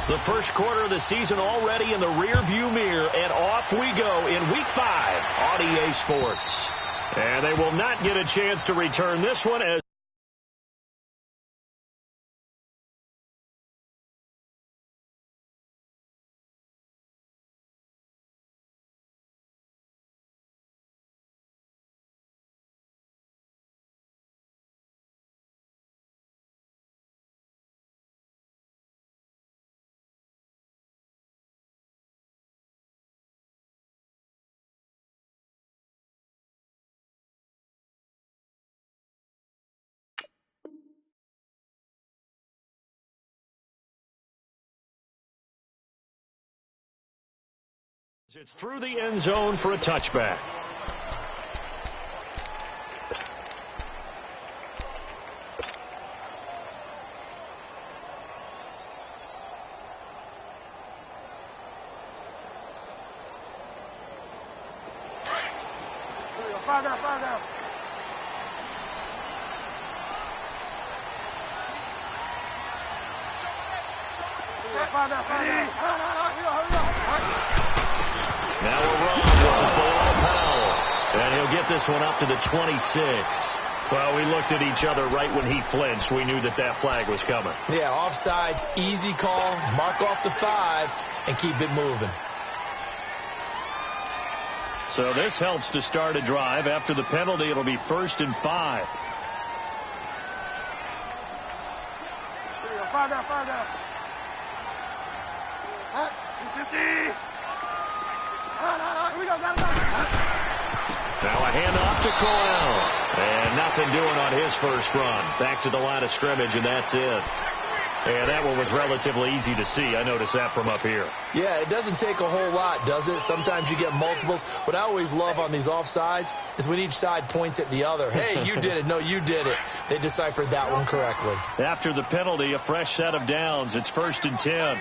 The first quarter of the season already in the rearview mirror, and off we go in Week 5 on EA Sports. And they will not get a chance to return this one as it's through the end zone for a touchback. Five down. Now a run. This is below Powell. And he'll get this one up to the 26. Well, we looked at each other right when he flinched. We knew that that flag was coming. Yeah, offsides, easy call. Mark off the 5 and keep it moving. So this helps to start a drive. After the penalty, it'll be 1st and 5. Five down. 250. Now a handoff to Coyle. And nothing doing on his first run. Back to the line of scrimmage, and that's it. And that one was relatively easy to see. I noticed that from up here. Yeah, it doesn't take a whole lot, does it? Sometimes you get multiples. What I always love on these offsides is when each side points at the other. Hey, you did it. No, you did it. They deciphered that one correctly. After the penalty, a fresh set of downs. It's 1st and 10.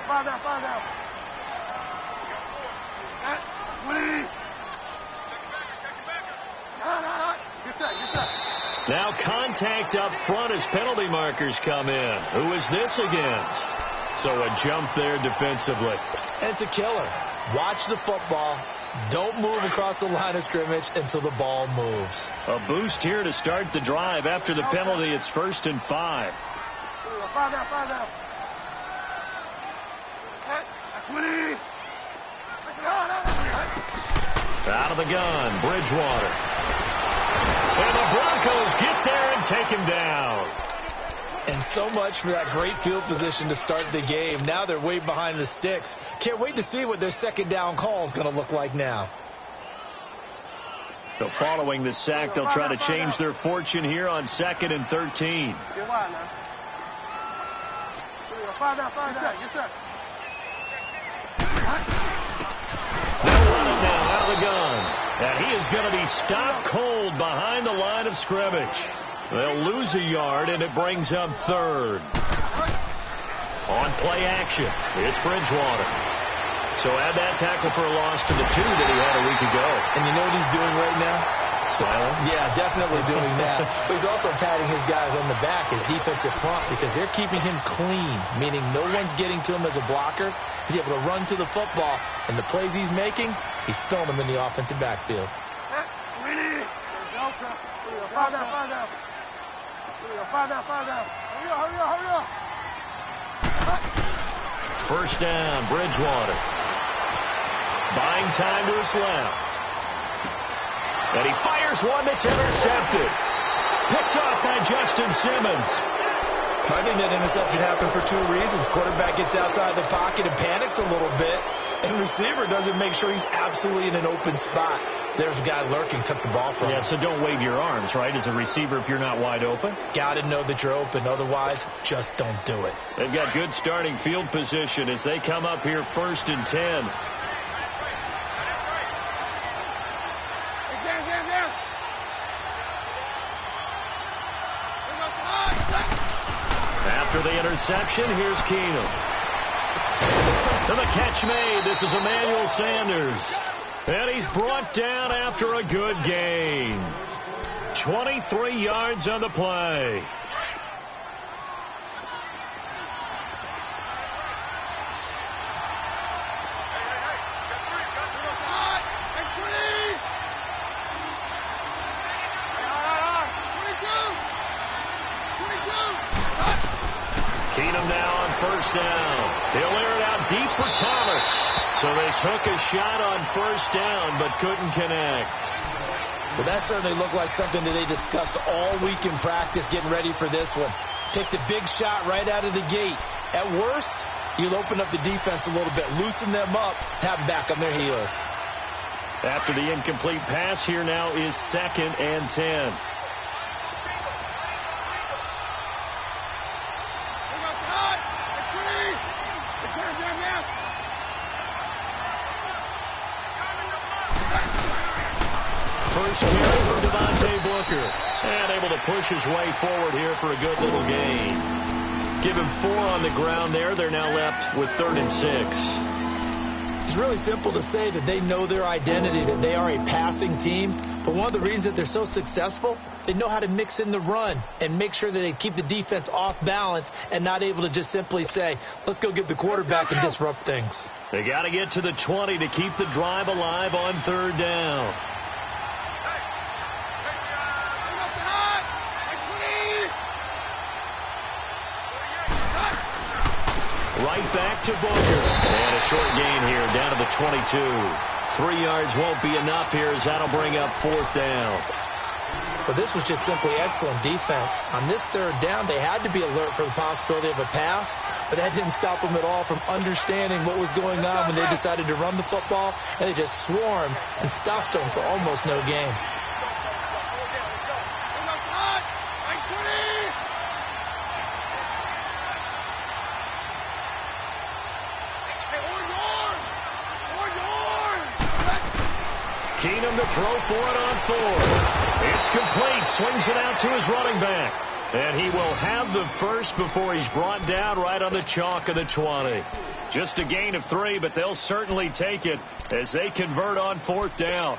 Five down. 20. Good set. Now contact up front as penalty markers come in. Who is this against? So a jump there defensively. And it's a killer. Watch the football. Don't move across the line of scrimmage until the ball moves. A boost here to start the drive. After the penalty, it's 1st and 5. Five down. 20. Out of the gun, Bridgewater. And the Broncos get there and take him down. And so much for that great field position to start the game. Now they're way behind the sticks. Can't wait to see what their second down call is going to look like now. So following the sack, they'll try to change their fortune here on 2nd and 13. Five down. Yes, sir. Running now out of the gun. And he is going to be stopped cold behind the line of scrimmage. They'll lose a yard, and it brings up 3rd. On play action, it's Bridgewater. So add that tackle for a loss to the 2 that he had a week ago. And you know what he's doing right now? Smiling? Yeah, definitely doing that. But he's also patting his guys on the back, his defensive front, because they're keeping him clean, meaning no one's getting to him as a blocker. He's able to run to the football, and the plays he's making, he's spilling them in the offensive backfield. Five down. Hurry up. 1st down, Bridgewater. Buying time to his left. And he fires one that's intercepted. Picked off by Justin Simmons. I think that interception happened for 2 reasons. Quarterback gets outside the pocket and panics a little bit. And receiver doesn't make sure he's absolutely in an open spot. So there's a guy lurking, took the ball from him. Yeah, so don't wave your arms, right, as a receiver if you're not wide open. Got to know that you're open. Otherwise, just don't do it. They've got good starting field position as they come up here 1st and 10. After the interception, here's Keenum. And the catch made. This is Emmanuel Sanders. And he's brought down after a good gain. 23 yards on the play. Keenum now on first down. He'll air it out deep for Thomas. So they took a shot on first down but couldn't connect. Well, that certainly looked like something that they discussed all week in practice getting ready for this one. Take the big shot right out of the gate. At worst, you'll open up the defense a little bit, loosen them up, have them back on their heels. After the incomplete pass, here now is 2nd and 10. First carry for Devontae Booker. And able to push his way forward here for a good little gain. Give him 4 on the ground there. They're now left with 3rd and 6. It's really simple to say that they know their identity, that they are a passing team. But one of the reasons that they're so successful, they know how to mix in the run and make sure that they keep the defense off balance and not able to just simply say, let's go get the quarterback and disrupt things. They got to get to the 20 to keep the drive alive on 3rd down. Right back to Booker. And a short gain here down to the 22. 3 yards won't be enough here as that'll bring up 4th down. But this was just simply excellent defense. On this 3rd down, they had to be alert for the possibility of a pass, but that didn't stop them at all from understanding what was going on when they decided to run the football, and they just swarmed and stopped them for almost no gain. Keenum to throw for it on 4th. It's complete. Swings it out to his running back. And he will have the first before he's brought down right on the chalk of the 20. Just a gain of 3, but they'll certainly take it as they convert on 4th down.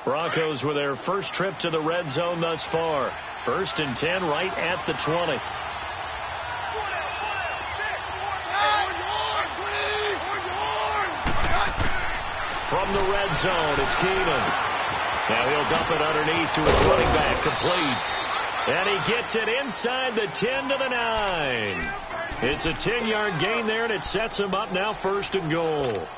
Broncos with their first trip to the red zone thus far. 1st and 10 right at the 20. From the red zone, it's Keenum. Now he'll dump it underneath to his running back, complete. And he gets it inside the 10 to the 9. It's a 10-yard gain there, and it sets him up now 1st and goal.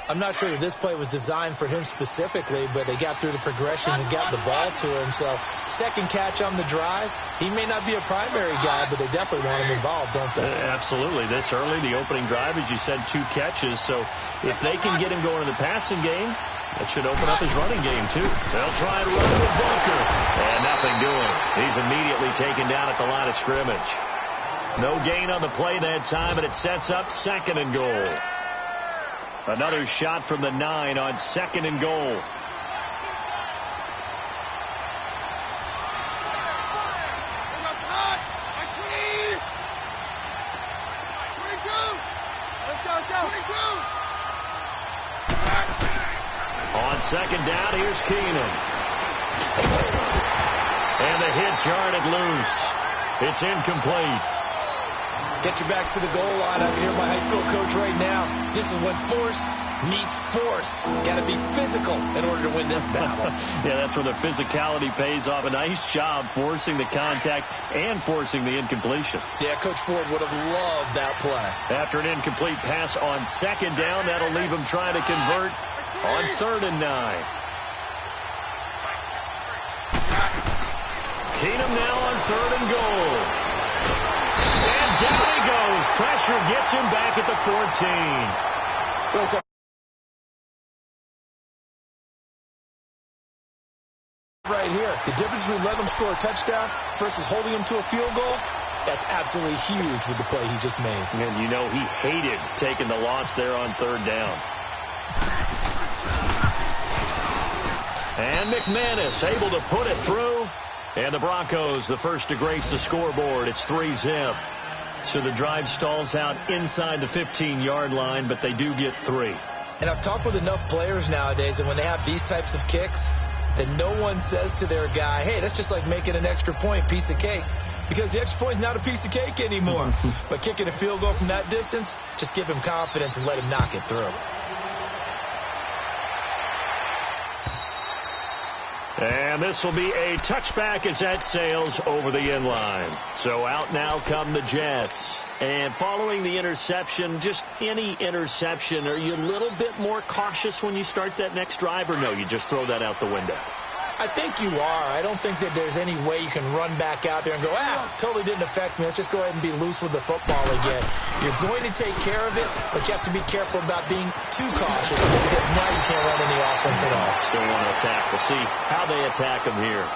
I'm not sure that this play was designed for him specifically, but they got through the progressions and got the ball to him. So, second catch on the drive. He may not be a primary guy, but they definitely want him involved, don't they? Absolutely. This early, the opening drive, as you said, 2 catches. So, if they can get him going in the passing game, that should open up his running game, too. They'll try and run with Booker. And nothing doing. He's immediately taken down at the line of scrimmage. No gain on the play that time, and it sets up 2nd and goal. Another shot from the 9 on 2nd and goal. On 2nd down, here's Keenum. And the hit jarred it loose. It's incomplete. Get your backs to the goal line. I can hear my high school coach right now. This is when force meets force. Got to be physical in order to win this battle. Yeah, that's where the physicality pays off. A nice job forcing the contact and forcing the incompletion. Yeah, Coach Ford would have loved that play. After an incomplete pass on 2nd down, that'll leave him trying to convert on 3rd and 9. Keenum now on 3rd and goal. And down he goes. Pressure gets him back at the 14. Well, it's right here. The difference between letting him score a touchdown versus holding him to a field goal, that's absolutely huge with the play he just made. And you know he hated taking the loss there on 3rd down. And McManus able to put it through. And the Broncos, the first to grace the scoreboard. It's 3-zip. So the drive stalls out inside the 15-yard line, but they do get 3. And I've talked with enough players nowadays that when they have these types of kicks, that no one says to their guy, hey, that's just like making an extra point, piece of cake. Because the extra point is not a piece of cake anymore. But kicking a field goal from that distance, just give him confidence and let him knock it through. And this will be a touchback as that sails over the inline. So out now come the Jets. And following the interception, just any interception, are you a little bit more cautious when you start that next drive, or no, you just throw that out the window? I think you are. I don't think that there's any way you can run back out there and go, totally didn't affect me. Let's just go ahead and be loose with the football again. You're going to take care of it, but you have to be careful about being too cautious because now you can't run any offense at all. Still want to attack. We'll see how they attack him here.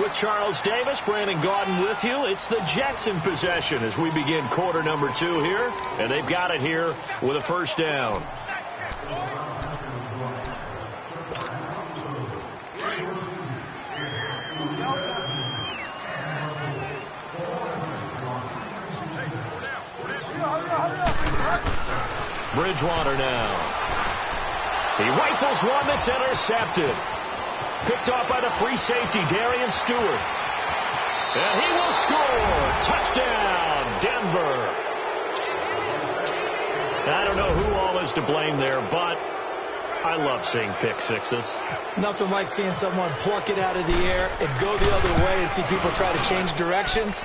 With Charles Davis, Brandon Gaudin with you. It's the Jets in possession as we begin quarter number 2 here, and they've got it here with a first down. Bridgewater now. He rifles one that's intercepted. Picked off by the free safety, Darian Stewart. And he will score. Touchdown, Denver. I don't know who all is to blame there, but I love seeing pick sixes. Nothing like seeing someone pluck it out of the air and go the other way and see people try to change directions.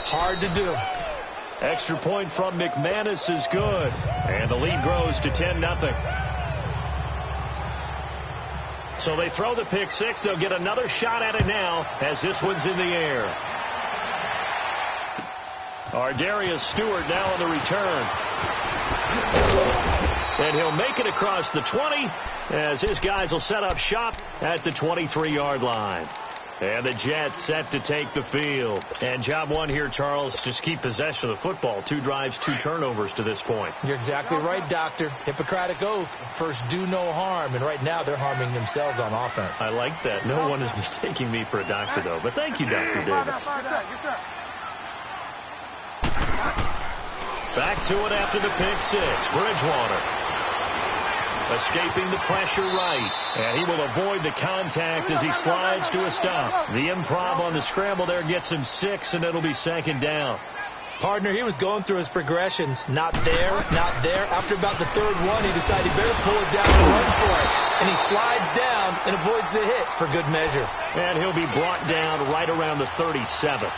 Hard to do. Extra point from McManus is good. And the lead grows to 10-0. So they throw the pick six. They'll get another shot at it now as this one's in the air. Darius Stewart now on the return. And he'll make it across the 20 as his guys will set up shop at the 23-yard line. And the Jets set to take the field. And job one here, Charles, just keep possession of the football. 2 drives, 2 turnovers to this point. You're exactly right, Doctor. Hippocratic oath. First, do no harm. And right now, they're harming themselves on offense. I like that. No one is mistaking me for a doctor, though. But thank you, Dr. Davis. Back to it after the pick six. Bridgewater. Escaping the pressure right. And he will avoid the contact as he slides to a stop. The improv on the scramble there gets him 6, and it'll be second down. Partner, he was going through his progressions. Not there, not there. After about the third one, he decided he better pull it down and run for it. And he slides down and avoids the hit for good measure. And he'll be brought down right around the 37.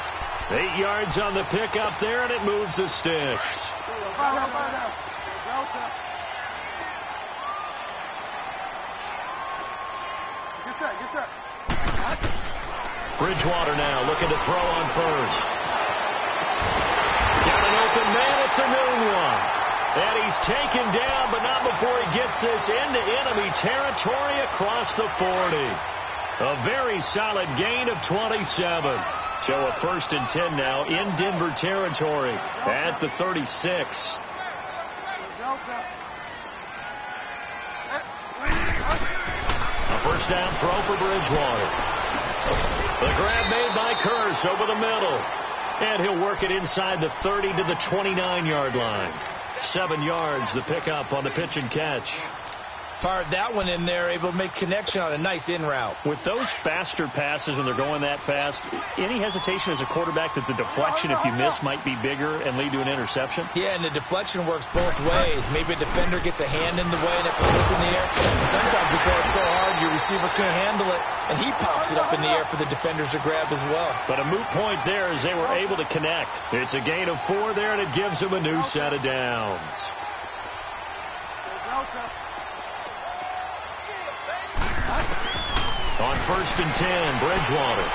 8 yards on the pickup there, and it moves the sticks. Bridgewater now looking to throw on first. Got an open man. It's a new one. And he's taken down, but not before he gets this into enemy territory across the 40. A very solid gain of 27. So a 1st and 10 now in Denver territory at the 36. A first down throw for Bridgewater. The grab made by Curse over the middle. And he'll work it inside the 30 to the 29-yard line. 7 yards, the pickup on the pitch and catch. Fired that one in there, able to make connection on a nice in route. With those faster passes and they're going that fast, any hesitation as a quarterback that the deflection, if you miss, might be bigger and lead to an interception? Yeah, and the deflection works both ways. Maybe a defender gets a hand in the way and it pops in the air. And sometimes you throw it so hard your receiver couldn't handle it, and he pops it up in the air for the defenders to grab as well. But a moot point there as they were able to connect. It's a gain of 4 there, and it gives them a new set of downs. On 1st and 10, Bridgewater.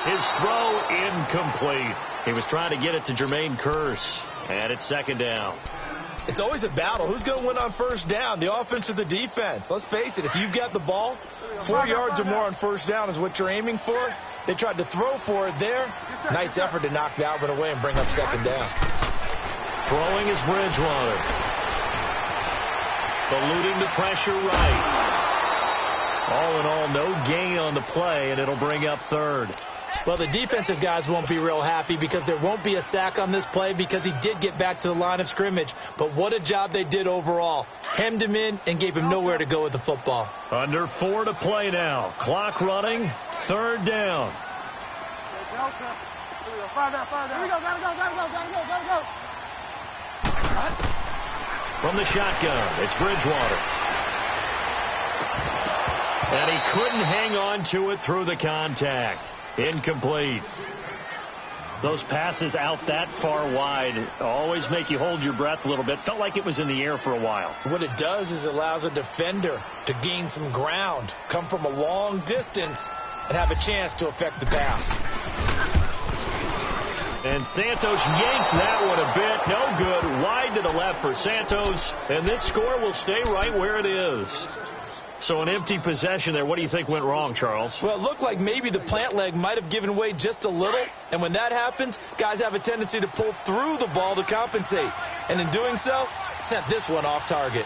His throw incomplete. He was trying to get it to Jermaine Curse, and it's 2nd down. It's always a battle. Who's going to win on 1st down, the offense or the defense? Let's face it, if you've got the ball, 4 yards or more on 1st down is what you're aiming for. They tried to throw for it there. Nice effort to knock Dalvin away and bring up 2nd down. Throwing is Bridgewater. Eluding the pressure right. All in all, no gain on the play, and it'll bring up 3rd. Well, the defensive guys won't be real happy because there won't be a sack on this play because he did get back to the line of scrimmage. But what a job they did overall. Hemmed him in and gave him nowhere to go with the football. Under 4 to play now. Clock running. 3rd down. From the shotgun, it's Bridgewater. And he couldn't hang on to it through the contact. Incomplete. Those passes out that far wide always make you hold your breath a little bit. Felt like it was in the air for a while. What it does is it allows a defender to gain some ground, come from a long distance, and have a chance to affect the pass. And Santos yanks that one a bit. No good. Wide to the left for Santos. And this score will stay right where it is. So an empty possession there. What do you think went wrong, Charles? Well, it looked like maybe the plant leg might have given way just a little. And when that happens, guys have a tendency to pull through the ball to compensate. And in doing so, sent this one off target.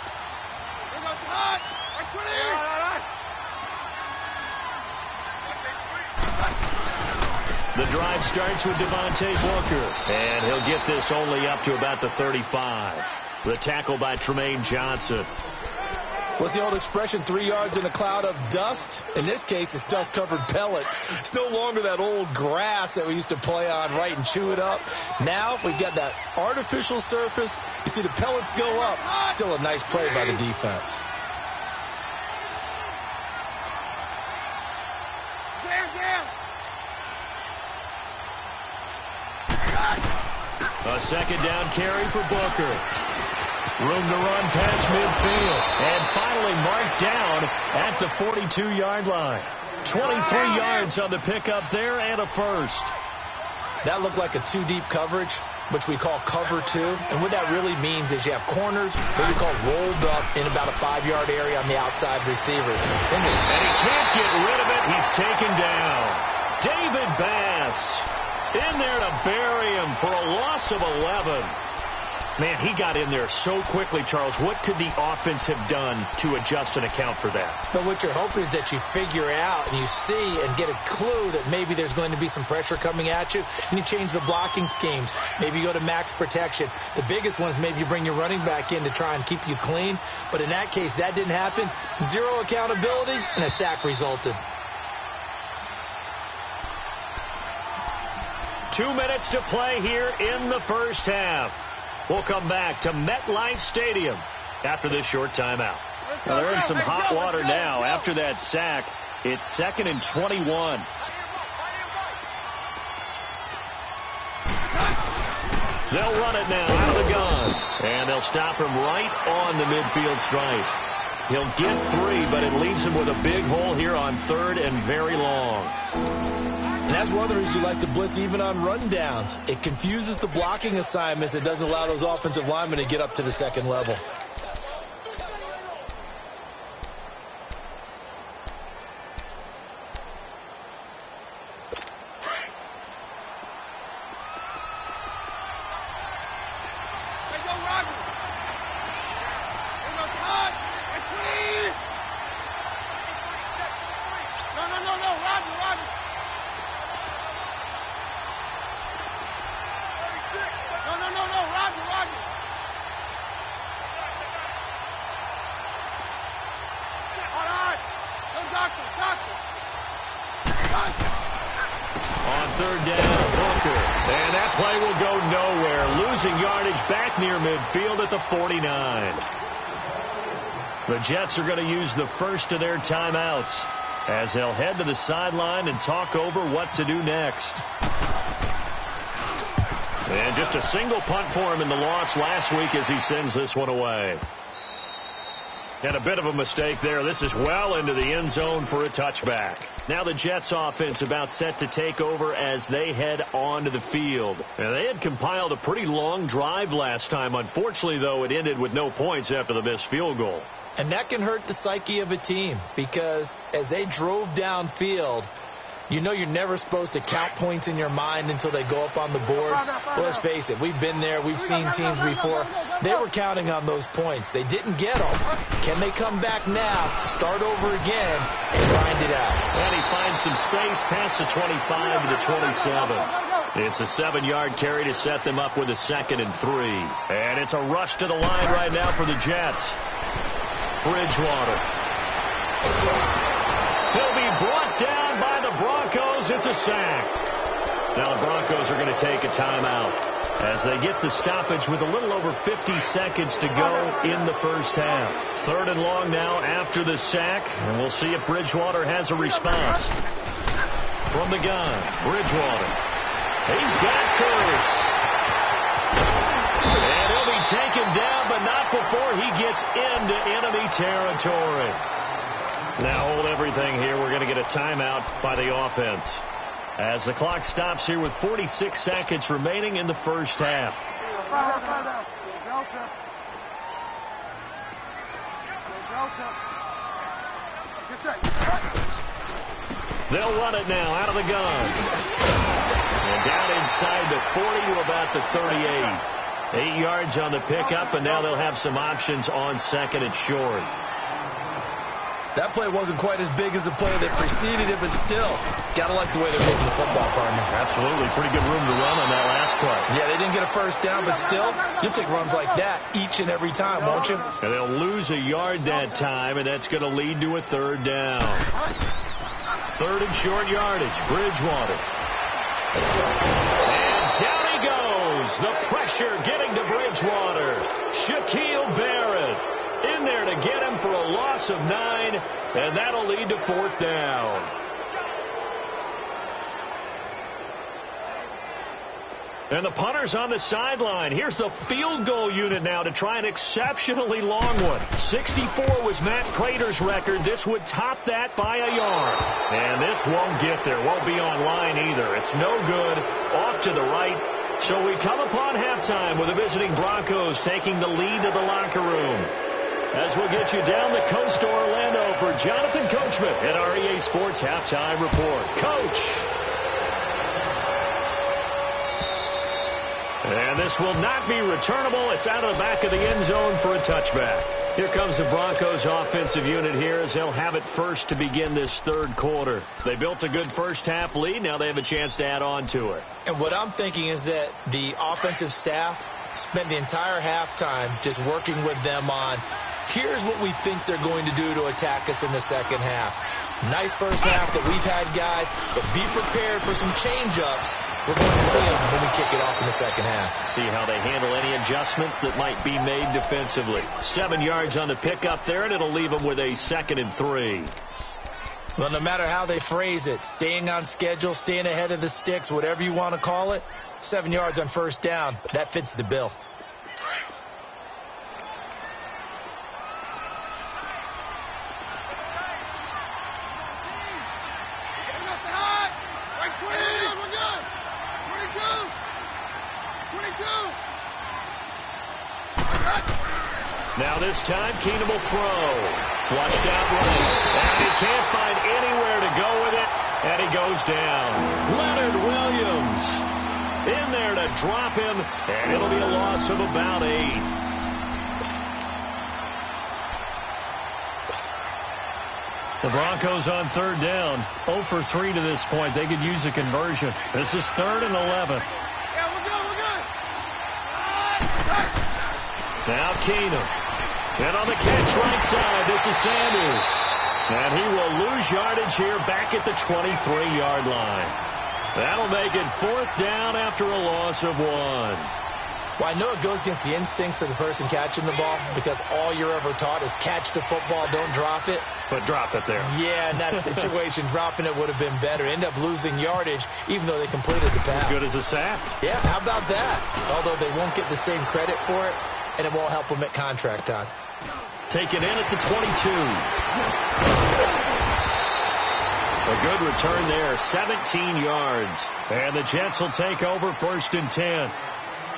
The drive starts with Devontae Booker. And he'll get this only up to about the 35. The tackle by Tremaine Johnson. What's the old expression, 3 yards in a cloud of dust? In this case, it's dust-covered pellets. It's no longer that old grass that we used to play on, right, and chew it up. Now we've got that artificial surface. You see the pellets go up. Still a nice play by the defense. A second down carry for Booker. Room to run past midfield. And finally marked down at the 42-yard line. 23 yards on the pickup there and a first. That looked like a two-deep coverage, which we call cover two. And what that really means is you have corners, what we call rolled up in about a 5-yard area on the outside receiver. And he can't get rid of it. He's taken down. David Bass in there to bury him for a loss of 11. Man, he got in there so quickly, Charles. What could the offense have done to adjust and account for that? But what you're hoping is that you figure out and you see and get a clue that maybe there's going to be some pressure coming at you, and you change the blocking schemes. Maybe you go to max protection. The biggest one is maybe you bring your running back in to try and keep you clean. But in that case, that didn't happen. Zero accountability, and a sack resulted. 2 minutes to play here in the first half. We'll come back to MetLife Stadium after this short timeout. Now they're in some hot water now. After that sack, it's 2nd and 21. They'll run it now out of the gun. And they'll stop him right on the midfield stripe. He'll get 3, but it leaves him with a big hole here on 3rd and very long. And that's one of the reasons you like to blitz even on rundowns. It confuses the blocking assignments. It doesn't allow those offensive linemen to get up to the second level. On 3rd down, Booker. And that play will go nowhere. Losing yardage back near midfield at the 49. The Jets are going to use the first of their timeouts as they'll head to the sideline and talk over what to do next. And just a single punt for him in the loss last week as he sends this one away. And a bit of a mistake there. This is well into the end zone for a touchback. Now the Jets offense about set to take over as they head onto the field. And they had compiled a pretty long drive last time. Unfortunately, though, it ended with no points after the missed field goal. And that can hurt the psyche of a team because as they drove downfield, you know you're never supposed to count points in your mind until they go up on the board. Well, let's face it, we've been there. We've seen teams before. They were counting on those points. They didn't get them. Can they come back now, start over again, and grind it out? And he finds some space past the 25 to the 27. It's a 7-yard carry to set them up with a 2nd and 3. And it's a rush to the line right now for the Jets. Bridgewater. He'll be brought down by the Broncos. It's a sack. Now the Broncos are going to take a timeout. as they get the stoppage with a little over 50 seconds to go in the first half. 3rd and long now after the sack, and we'll see if Bridgewater has a response. From the gun, Bridgewater. He's got Curtis. And he'll be taken down, but not before he gets into enemy territory. Now hold everything here. We're going to get a timeout by the offense, as the clock stops here with 46 seconds remaining in the first half. They'll run it now out of the gun. And down inside the 40 to about the 38. 8 yards on the pickup, and now they'll have some options on 2nd and short. That play wasn't quite as big as the play that preceded it, but still, got to like the way they're moving the football, partner. Absolutely. Pretty good room to run on that last play. Yeah, they didn't get a first down, but still, you'll take runs like that each and every time, won't you? And they'll lose a yard that time, and that's going to lead to a 3rd down. 3rd and short yardage. Bridgewater. And down he goes. The pressure getting to Bridgewater. Shaquille Barrett in there to get him for a loss of 9, and that'll lead to 4th down. And the punter's on the sideline. Here's the field goal unit now to try an exceptionally long one. 64 was Matt Prater's record. This would top that by a yard. And this won't get there. Won't be on line either. It's no good. Off to the right. So we come upon halftime with the visiting Broncos taking the lead to the locker room. As we'll get you down the coast to Orlando for Jonathan Coachman at our EA Sports Halftime Report. Coach. And this will not be returnable. It's out of the back of the end zone for a touchback. Here comes the Broncos offensive unit here as they'll have it first to begin this 3rd quarter. They built a good first half lead. Now they have a chance to add on to it. And what I'm thinking is that the offensive staff spent the entire halftime just working with them on, here's what we think they're going to do to attack us in the second half. Nice first half that we've had, guys, but be prepared for some change-ups. We're going to see them when we kick it off in the second half. See how they handle any adjustments that might be made defensively. 7 yards on the pickup there, and it'll leave them with a 2nd and 3. Well, no matter how they phrase it, staying on schedule, staying ahead of the sticks, whatever you want to call it, 7 yards on first down, that fits the bill. Now this time, Keenum will throw. Flushed out right. And he can't find anywhere to go with it. And he goes down. Leonard Williams in there to drop him. And it'll be a loss of about 8. The Broncos on 3rd down. 0 for 3 to this point. They could use a conversion. This is 3rd and 11. Yeah, we're good. Now Keenum. And on the catch right side, this is Sanders. And he will lose yardage here back at the 23-yard line. That'll make it 4th down after a loss of 1. Well, I know it goes against the instincts of the person catching the ball because all you're ever taught is catch the football, don't drop it. But drop it there. Yeah, in that situation, dropping it would have been better. End up losing yardage even though they completed the pass. As good as a sack. Yeah, how about that? Although they won't get the same credit for it, and it won't help them at contract time. Taken in at the 22. A good return there, 17 yards. And the Jets will take over 1st and 10.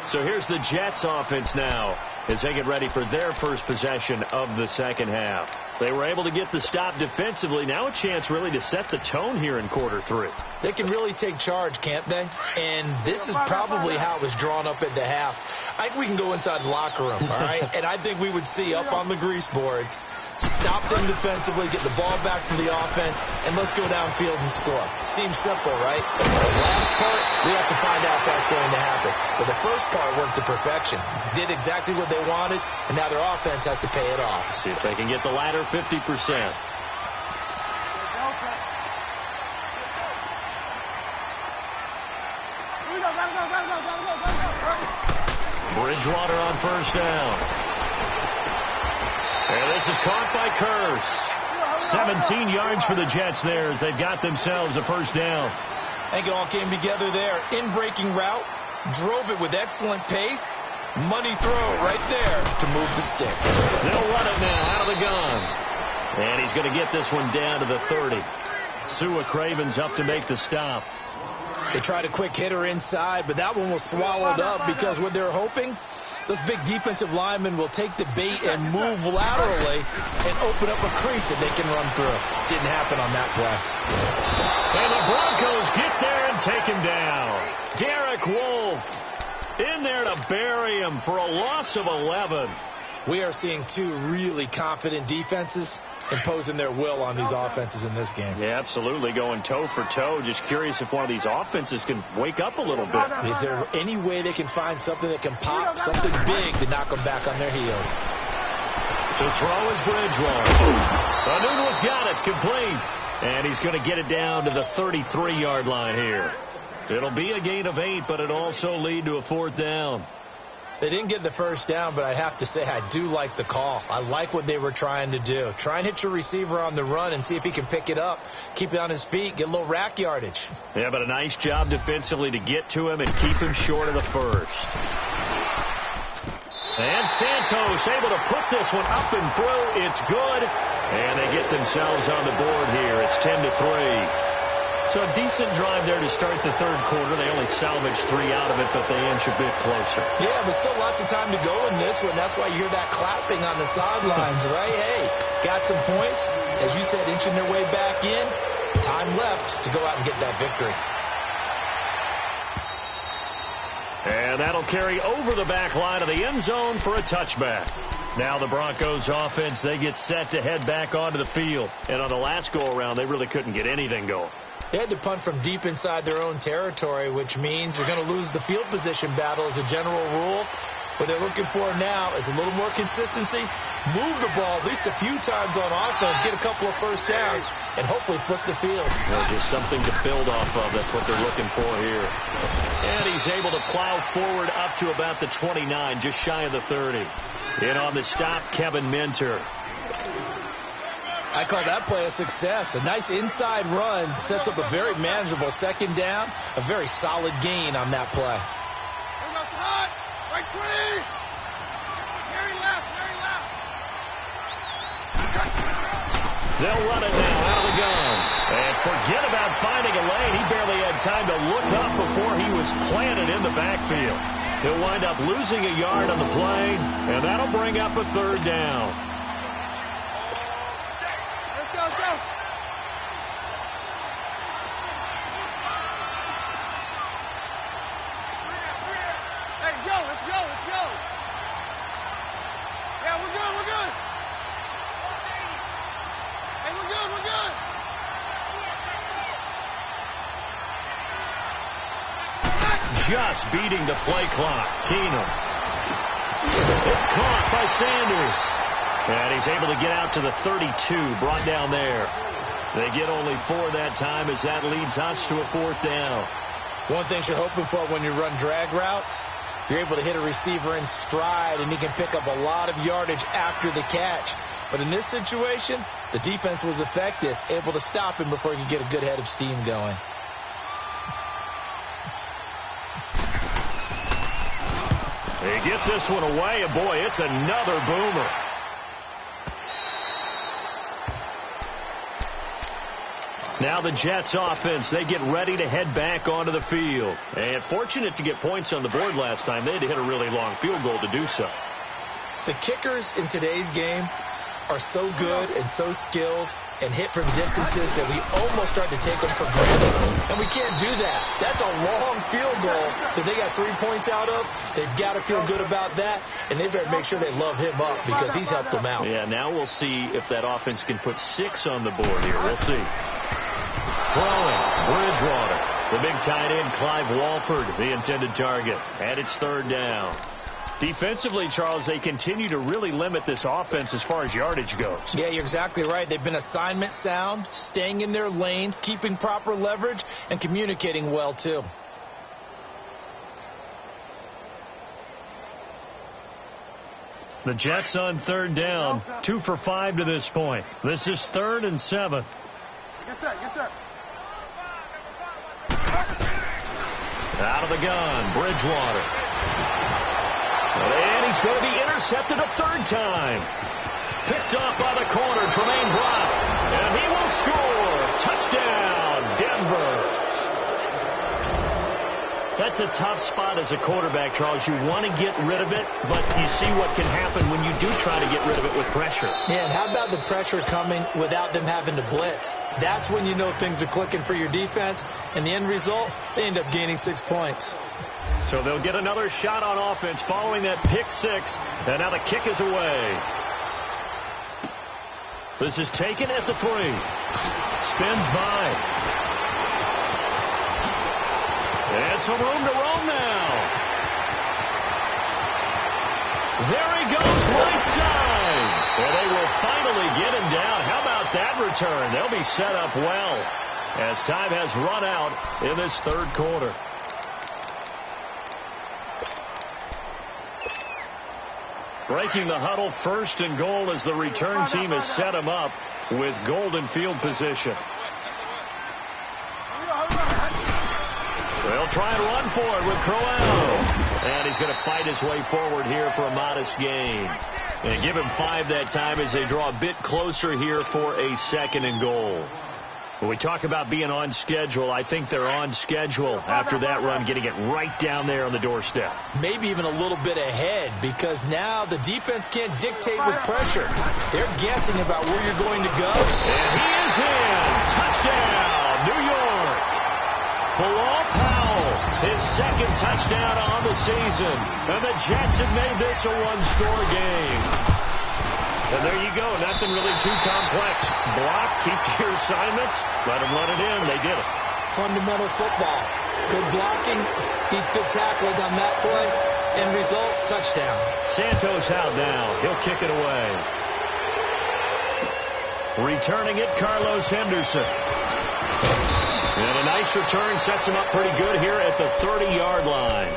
So here's the Jets offense now as they get ready for their first possession of the second half. They were able to get the stop defensively. Now a chance really to set the tone here in quarter 3. They can really take charge, can't they? And this is probably how it was drawn up at the half. I think we can go inside the locker room, all right? And I think we would see up on the grease boards, stop them defensively, get the ball back from the offense, and let's go downfield and score. Seems simple, right? The last part, we have to find out if that's going to happen. But the first part worked to perfection. Did exactly what they wanted, and now their offense has to pay it off. See if they can get the latter 50%. Bridgewater on first down. And this is caught by Curse. 17 yards for the Jets there as they've got themselves a first down. I think it all came together there. In-breaking route, drove it with excellent pace. Money throw right there to move the sticks. They'll run it now out of the gun. And he's going to get this one down to the 30. Sua Craven's up to make the stop. They tried a quick hitter inside, but that one was swallowed up because what they're hoping, those big defensive linemen will take the bait and move laterally and open up a crease that they can run through. Didn't happen on that play. And the Broncos get there and take him down. Derek Wolfe in there to bury him for a loss of 11. We are seeing two really confident defenses imposing their will on these offenses in this game. Yeah, absolutely, going toe for toe. Just curious if one of these offenses can wake up a little bit. Is there any way they can find something that can pop, something big to knock them back on their heels? To throw is Bridgewater. Anuno's got it, complete. And he's going to get it down to the 33-yard line here. It'll be a gain of 8, but it'll also lead to a fourth down. They didn't get the first down, but I have to say I do like the call. I like what they were trying to do. Try and hit your receiver on the run and see if he can pick it up, keep it on his feet, get a little rack yardage. Yeah, but a nice job defensively to get to him and keep him short of the first. And Santos able to put this one up and through. It's good. And they get themselves on the board here. It's 10-3. So a decent drive there to start the third quarter. They only salvaged 3 out of it, but they inch a bit closer. Yeah, but still lots of time to go in this one. That's why you hear that clapping on the sidelines, right? Hey, got some points. As you said, inching their way back in. Time left to go out and get that victory. And that'll carry over the back line of the end zone for a touchback. Now the Broncos offense, they get set to head back onto the field. And on the last go-around, they really couldn't get anything going. They had to punt from deep inside their own territory, which means they're going to lose the field position battle as a general rule. What they're looking for now is a little more consistency, move the ball at least a few times on offense, get a couple of first downs, and hopefully flip the field. Well, just something to build off of. That's what they're looking for here. And he's able to plow forward up to about the 29, just shy of the 30. In on the stop, Kevin Minter. I call that play a success. A nice inside run sets up a very manageable second down. A very solid gain on that play. Right 20. Very left. They'll run it now out of the gun. And forget about finding a lane. He barely had time to look up before he was planted in the backfield. He'll wind up losing a yard on the play, and that'll bring up a third down. Let's go. Hey, let's go. Yeah, we're good. Hey, we're good. Just beating the play clock. Keenum. It's caught by Sanders. And he's able to get out to the 32, brought down there. They get only 4 that time as that leads us to a fourth down. One thing you're hoping for when you run drag routes, you're able to hit a receiver in stride, and he can pick up a lot of yardage after the catch. But in this situation, the defense was effective, able to stop him before he could get a good head of steam going. He gets this one away, and boy, it's another boomer. Now the Jets offense, they get ready to head back onto the field. And fortunate to get points on the board last time. They had to hit a really long field goal to do so. The kickers in today's game are so good and so skilled and hit from distances that we almost start to take them for granted. And we can't do that. That's a long field goal that they got 3 points out of. They've got to feel good about that, and they better make sure they love him up because he's helped them out. Yeah, now we'll see if that offense can put 6 on the board here. We'll see. Throwing, Bridgewater. The big tight end, Clive Walford, the intended target. And it's third down. Defensively, Charles, they continue to really limit this offense as far as yardage goes. Yeah, you're exactly right. They've been assignment sound, staying in their lanes, keeping proper leverage, and communicating well, too. The Jets on third down, 2 for 5 to this point. This is 3rd and 7. Get set, get set. Out of the gun, Bridgewater. And he's going to be intercepted a 3rd time. Picked off by the corner, Tremaine Brock. And he will score. Touchdown, Denver. That's a tough spot as a quarterback, Charles. You want to get rid of it, but you see what can happen when you do try to get rid of it with pressure. Yeah, and how about the pressure coming without them having to blitz? That's when you know things are clicking for your defense, and the end result, they end up gaining 6 points. So they'll get another shot on offense following that pick 6, and now the kick is away. This is taken at the 3. Spins by. And some room to roam now. There he goes, right side. And they will finally get him down. How about that return? They'll be set up well as time has run out in this 3rd quarter. Breaking the huddle, 1st and goal as the return team has set him up with golden field position. They'll try and run for it with Crowell. And he's going to fight his way forward here for a modest gain. And give him 5 that time as they draw a bit closer here for a 2nd and goal. When we talk about being on schedule, I think they're on schedule after that run, getting it right down there on the doorstep. Maybe even a little bit ahead, because now the defense can't dictate with pressure. They're guessing about where you're going to go. And he is in. Touchdown, New York. Bilal Powell, his 2nd touchdown on the season. And the Jets have made this a 1-score game. And there you go. Nothing really too complex. Block, keep to your assignments. Let them run it in. They did it. Fundamental football. Good blocking, beats good tackling on that play. End result, touchdown. Santos out now. He'll kick it away. Returning it, Carlos Henderson. And a nice return sets him up pretty good here at the 30-yard line.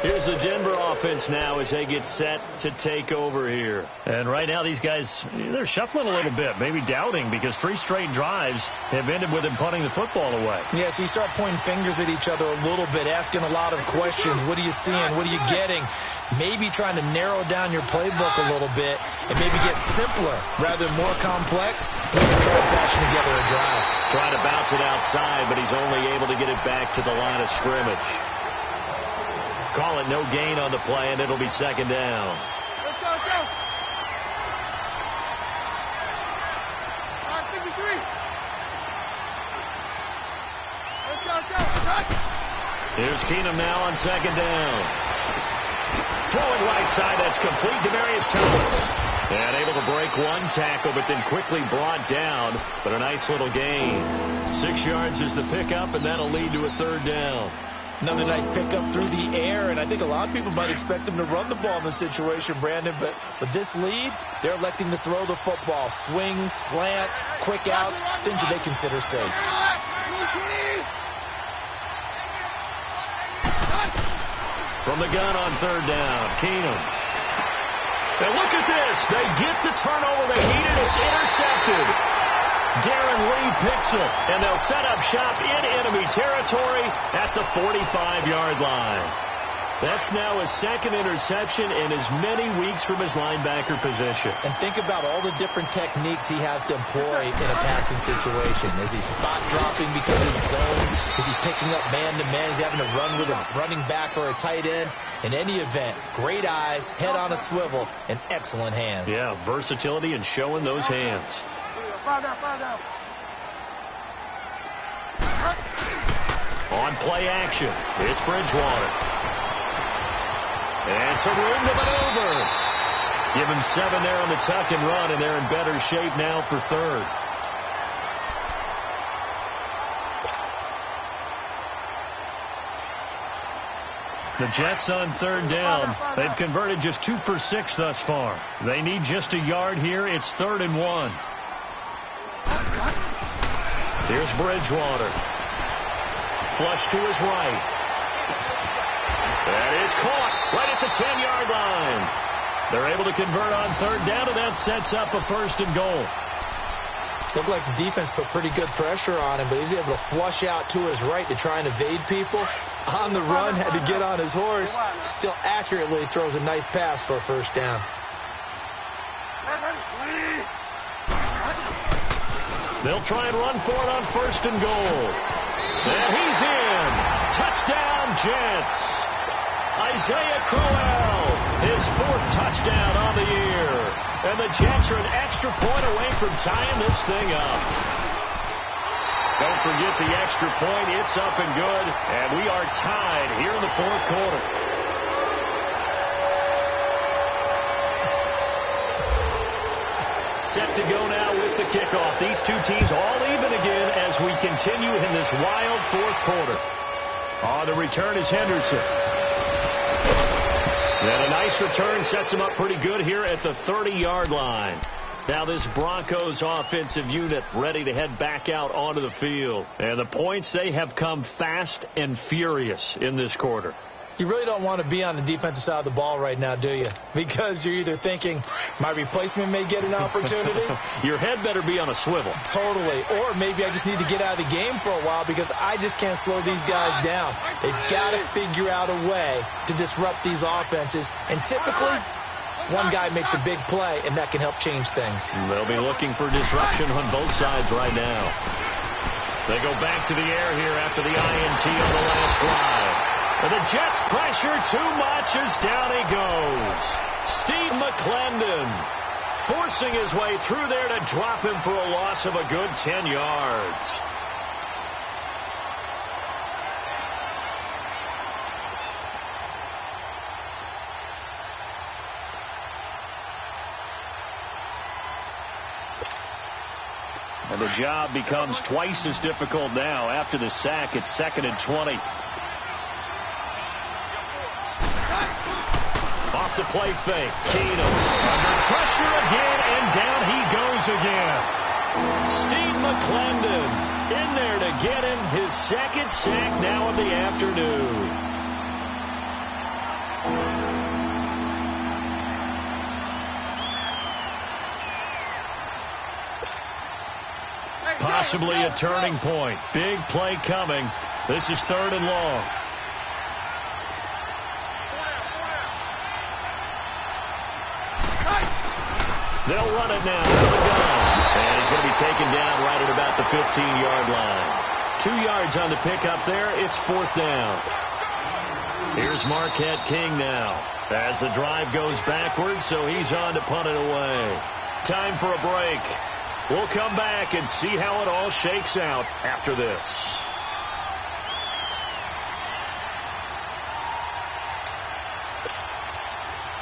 Here's the Denver offense now as they get set to take over here. And right now these guys, they're shuffling a little bit, maybe doubting, because 3 straight drives have ended with them punting the football away. Yeah, so you start pointing fingers at each other a little bit, asking a lot of questions. What are you seeing? What are you getting? Maybe trying to narrow down your playbook a little bit and maybe get simpler rather than more complex. Maybe try to fashion together a drive. Trying to bounce it outside, but he's only able to get it back to the line of scrimmage. Call it no gain on the play, and it'll be 2nd down. Let's go, let's go. 53. Let's go, let's go. Here's Keenum now on 2nd down. Throwing right side, that's complete. Demaryius Thomas. And able to break 1 tackle, but then quickly brought down. But a nice little gain. 6 yards is the pickup, and that'll lead to a 3rd down. Another nice pickup through the air, and I think a lot of people might expect them to run the ball in this situation, Brandon, but with this lead, they're electing to throw the football. Swings, slants, quick outs, things that they consider safe. From the gun on 3rd down, Keenum. And look at this. They get the turnover they needed. It's intercepted. Darren Lee picks it, and they'll set up shop in enemy territory at the 45-yard line. That's now his 2nd interception in as many weeks from his linebacker position. And think about all the different techniques he has to employ in a passing situation. Is he spot dropping because of the zone? Is he picking up man-to-man? Is he having to run with a running back or a tight end? In any event, great eyes, head on a swivel, and excellent hands. Yeah, versatility and showing those hands. On play action, it's Bridgewater. And some room to maneuver. Give him 7 there on the tuck and run, and they're in better shape now for 3rd. The Jets on 3rd down. They've converted just 2 for 6 thus far. They need just a yard here. It's 3rd and 1. Here's Bridgewater. Flush to his right. That is caught right at the 10-yard line. They're able to convert on third down, and that sets up a 1st and goal. Looked like the defense put pretty good pressure on him, but he's able to flush out to his right to try and evade people. On the run, had to get on his horse. Still accurately throws a nice pass for a 1st down. They'll try and run for it on 1st and goal. And he's in. Touchdown, Jets. Isaiah Crowell, his 4th touchdown on the year. And the Jets are an extra point away from tying this thing up. Don't forget the extra point. It's up and good. And we are tied here in the 4th quarter. Set to go now with the kickoff. These two teams all even again as we continue in this wild 4th quarter. On the return is Henderson. And a nice return sets him up pretty good here at the 30-yard line. Now this Broncos offensive unit ready to head back out onto the field. And the points, they have come fast and furious in this quarter. You really don't want to be on the defensive side of the ball right now, do you? Because you're either thinking, my replacement may get an opportunity. Your head better be on a swivel. Totally. Or maybe I just need to get out of the game for a while because I just can't slow these guys down. They've got to figure out a way to disrupt these offenses. And typically, one guy makes a big play, and that can help change things. They'll be looking for disruption on both sides right now. They go back to the air here after the INT on the last drive. And the Jets pressure too much as down he goes. Steve McClendon forcing his way through there to drop him for a loss of a good 10 yards. And the job becomes twice as difficult now. After the sack, it's 2nd and 20. Off the play fake. Keenum under pressure again, and down he goes again. Steve McClendon in there to get him his 2nd sack now of the afternoon. Possibly a turning point. Big play coming. This is 3rd and long. They'll run it now to the gun. And he's going to be taken down right at about the 15-yard line. 2 yards on the pickup there. It's 4th down. Here's Marquette King now as the drive goes backwards, so he's on to punt it away. Time for a break. We'll come back and see how it all shakes out after this.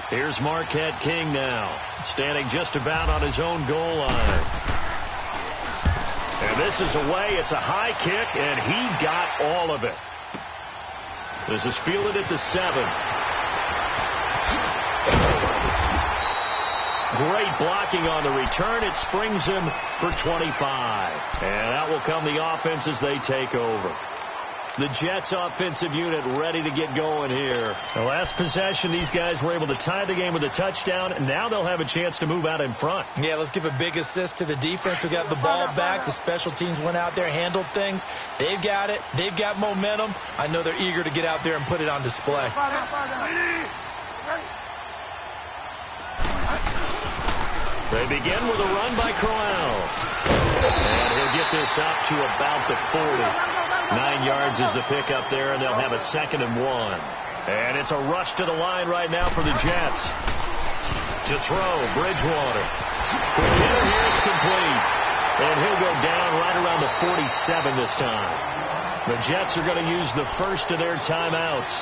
Here's Marquette King now, standing just about on his own goal line. And this is away. It's a high kick, and he got all of it. This is fielded at the 7. Great blocking on the return. It springs him for 25. And out will come the offense as they take over. The Jets offensive unit ready to get going here. The last possession, these guys were able to tie the game with a touchdown, and now they'll have a chance to move out in front. Yeah, let's give a big assist to the defense who got the ball back. The special teams went out there, handled things. They've got it. They've got momentum. I know they're eager to get out there and put it on display. They begin with a run by Crowell. And he'll get this up to about the 40. 9 yards is the pickup there, and they'll have a 2nd and 1. And it's a rush to the line right now for the Jets. To throw, Bridgewater. Quick hitter here, it's complete. And he'll go down right around the 47 this time. The Jets are going to use the first of their timeouts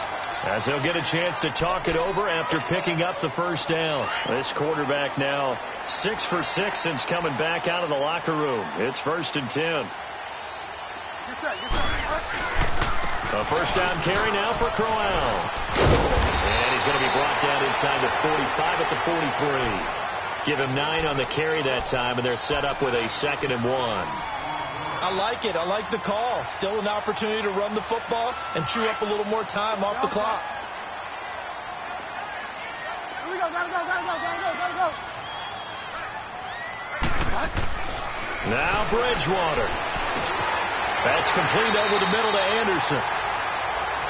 as they'll get a chance to talk it over after picking up the 1st down. This quarterback now 6 for 6 since coming back out of the locker room. It's 1st and 10. A 1st down carry now for Crowell. And he's going to be brought down inside the 45 at the 43. Give him 9 on the carry that time, and they're set up with a 2nd and 1. I like it. I like the call. Still an opportunity to run the football and chew up a little more time off the clock. Now Bridgewater. That's complete over the middle to Anderson.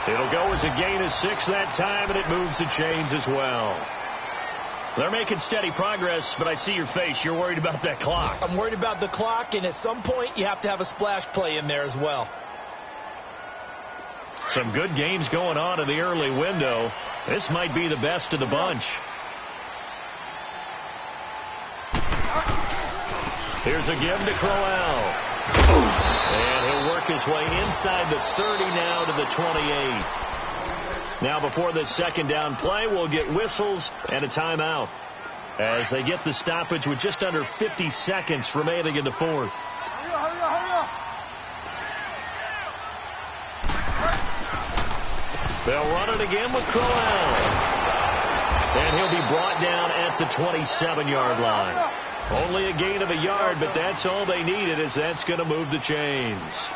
It'll go as a gain of 6 that time, and it moves the chains as well. They're making steady progress, but I see your face. You're worried about that clock. I'm worried about the clock, and at some point you have to have a splash play in there as well. Some good games going on in the early window. This might be the best of the bunch. Here's a give to Crowell. And he'll work his way inside the 30 now to the 28. Now before this second down play, we'll get whistles and a timeout as they get the stoppage with just under 50 seconds remaining in the fourth. Hurry up. They'll run it again with Crowell. And he'll be brought down at the 27-yard line. Only a gain of a yard, but that's all they needed, as that's going to move the chains.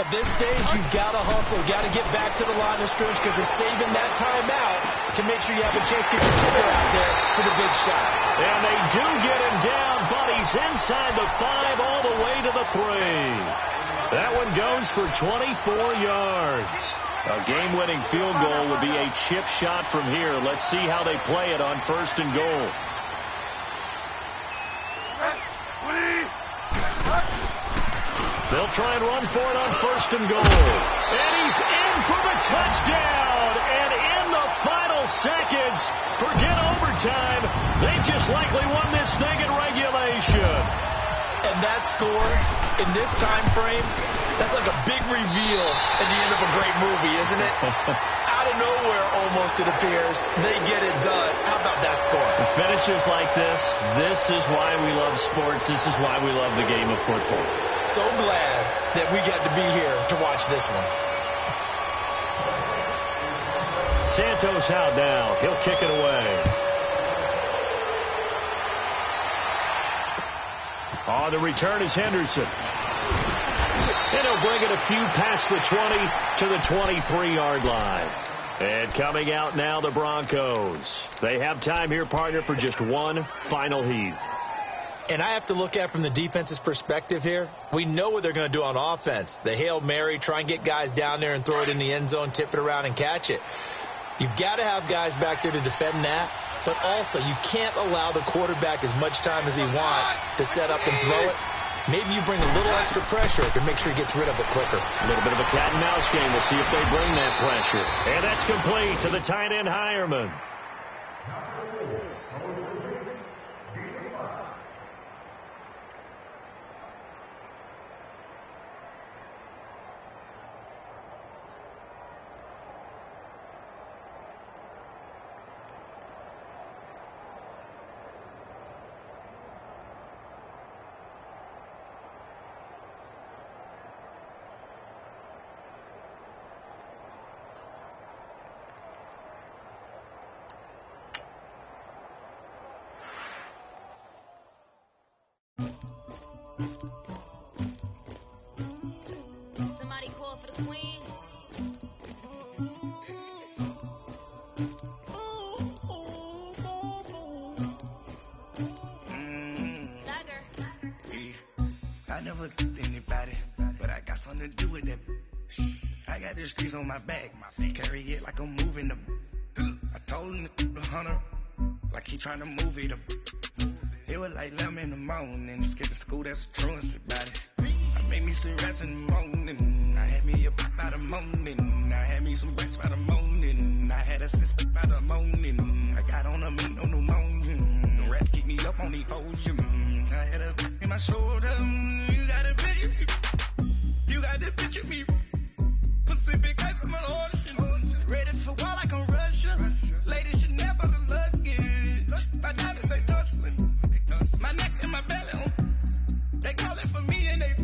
At this stage, you've got to hustle, got to get back to the line of scrimmage because they're saving that timeout to make sure you have a chance to get your kicker out there for the big shot. And they do get him down, but he's inside the 5 all the way to the 3. That one goes for 24 yards. A game-winning field goal would be a chip shot from here. Let's see how they play it on 1st and goal. They'll try and run for it on 1st and goal. And he's in for the touchdown. And in the final seconds, forget overtime. They just likely won this thing in regulation. And that score in this time frame, that's like a big reveal at the end of a great movie, isn't it? Out of nowhere, almost, it appears, they get it done. How about that score? Finishes like this is why we love sports. This is why we love the game of football. So glad that we got to be here to watch this one. Santos out now. He'll kick it away. On the return is Henderson. And he'll bring it a few past the 20 to the 23-yard line. And coming out now, the Broncos. They have time here, partner, for just one final heave. And I have to look at it from the defense's perspective here. We know what they're going to do on offense. The Hail Mary, try and get guys down there and throw it in the end zone, tip it around and catch it. You've got to have guys back there to defend that. But also, you can't allow the quarterback as much time as he wants to set up and throw it. Maybe you bring a little extra pressure to make sure he gets rid of it quicker. A little bit of a cat and mouse game. We'll see if they bring that pressure. And that's complete to the tight end, Hireman. Somebody call for the queen. I never did anybody, but I got something to do with that. I got the streets on my back, carry it like I'm moving them. I told him to the hunter, like he trying to move it up. It was like 11 in the morning, skipping school, that's a truancy about it. I made me some rest in the morning, I had me a by the morning, I had me some rest by the morning, I had a sister by the morning, I got on a meat on the morning, the rats keep me up on the podium, I had a in my shoulder, you got a picture me, you got to picture me, Pacific ice on my ocean, ready for war like I'm Russian, ladies should never the luggage, my diamonds they tussling, my neck and my belly, they calling for me and they,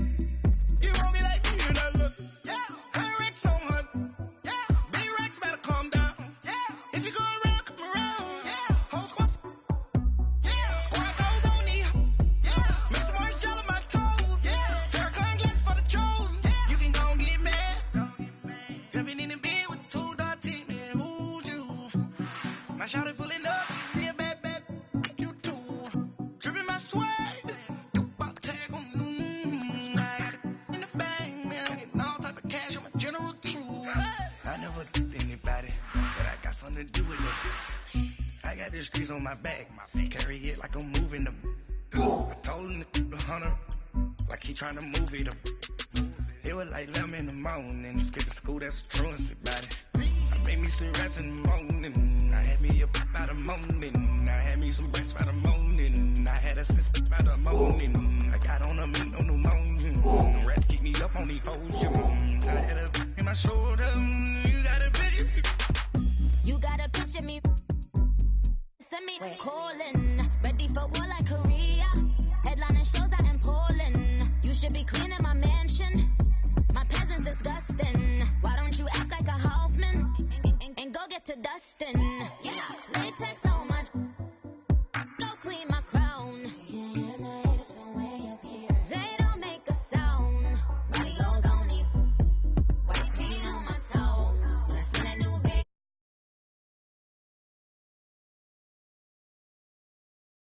you want me like me and I look, yeah, her Rex on her, yeah, B-Rex better calm down, yeah, if you go around, come around, yeah, whole squad, yeah, squad goes on me, yeah, make some orange gel on my toes, yeah, Farrakhan gets for the trolls, yeah, you can go and get mad, jumping in the bed with 2 dark teeth, man, who's you, my shawty pulling up, be a bad on my back. Carry it like I'm moving the. I told him the hunter, like he trying to move it up. It was like 11 in the morning, skipping school, that's a truancy about it. I made me some rest in the morning. I had me up by the morning. I had me some breakfast by the morning. I had a sense by the morning. I got on the morning. The rats keep me up on the podium. I had a in my shoulder.